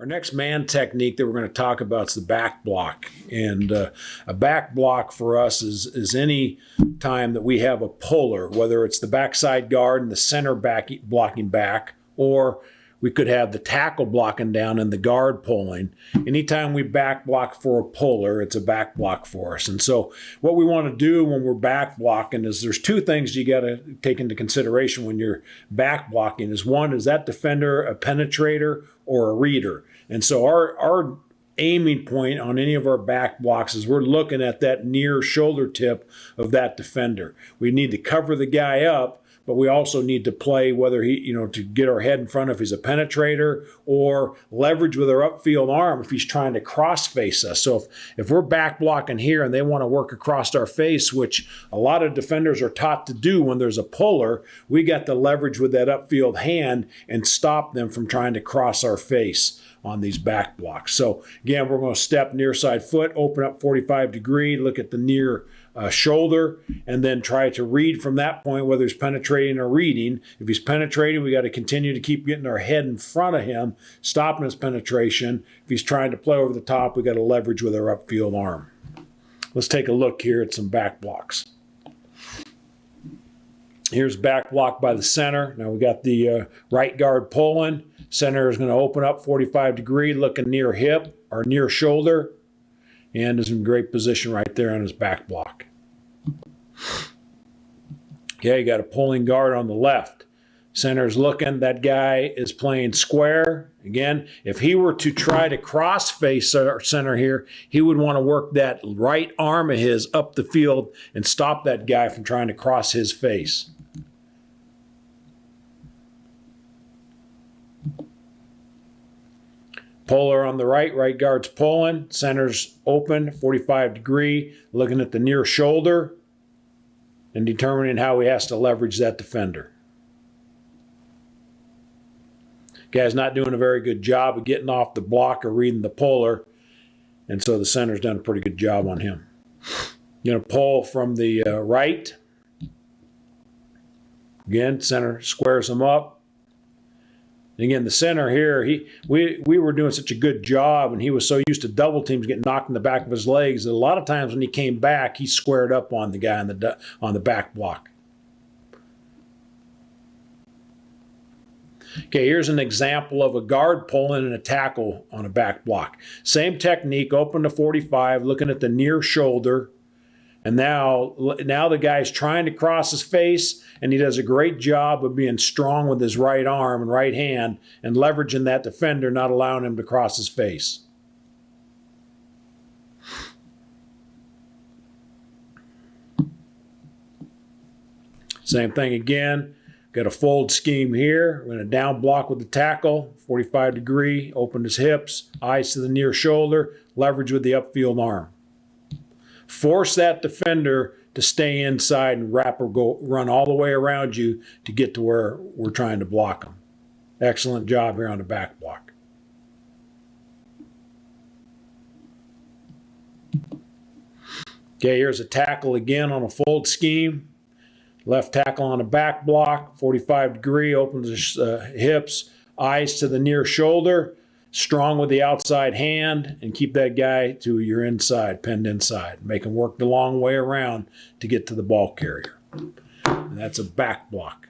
Our next man technique that we're going to talk about is the back block. And a back block for us is any time that we have a puller, whether it's the backside guard and the center back blocking back, or we could have the tackle blocking down and the guard pulling. Anytime we back block for a puller, it's a back block for us. And so what we want to do when we're back blocking is there's two things you got to take into consideration when you're back blocking. Is one, is that defender a penetrator or a reader? And so our aiming point on any of our back blocks is we're looking at that near shoulder tip of that defender. We need to cover the guy up, but we also need to play whether he, to get our head in front if he's a penetrator, or leverage with our upfield arm if he's trying to cross face us. So if we're back blocking here and they want to work across our face, which a lot of defenders are taught to do when there's a puller, we got to leverage with that upfield hand and stop them from trying to cross our face on these back blocks. So again, we're going to step near side foot, open up 45 degree, look at the near shoulder, and then try to read from that point whether he's penetrating or reading. If he's penetrating, we got to continue to keep getting our head in front of him, stopping his penetration. If he's trying to play over the top, we got to leverage with our upfield arm. Let's take a look here at some back blocks. Here's back block by the center. Now we got the right guard pulling. Center is going to open up 45 degree, looking near hip or near shoulder, and is in great position right there on his back block. Okay, you got a pulling guard on the left. Center's looking. That guy is playing square. Again, if he were to try to cross face our center here, he would want to work that right arm of his up the field and stop that guy from trying to cross his face. Puller on the right guard's pulling, center's open, 45 degree, looking at the near shoulder and determining how he has to leverage that defender. Guy's not doing a very good job of getting off the block or reading the puller, and so the center's done a pretty good job on him. You're going to pull from the right. Again, center squares him up. And again, the center here, we were doing such a good job, and he was so used to double teams getting knocked in the back of his legs that a lot of times when he came back, he squared up on the guy on the back block. Okay, here's an example of a guard pulling and a tackle on a back block. Same technique, open to 45, looking at the near shoulder. And now the guy's trying to cross his face, and he does a great job of being strong with his right arm and right hand and leveraging that defender, not allowing him to cross his face. Same thing again. Got a fold scheme here. We're going to down block with the tackle, 45 degree, open his hips, eyes to the near shoulder, leverage with the upfield arm. Force that defender to stay inside and wrap or run all the way around you to get to where we're trying to block them. Excellent job here on the back block. Okay, here's a tackle again on a fold scheme. Left tackle on a back block, 45 degree, opens his hips, eyes to the near shoulder, strong with the outside hand, and keep that guy to your inside, pinned inside. Make him work the long way around to get to the ball carrier. And that's a back block.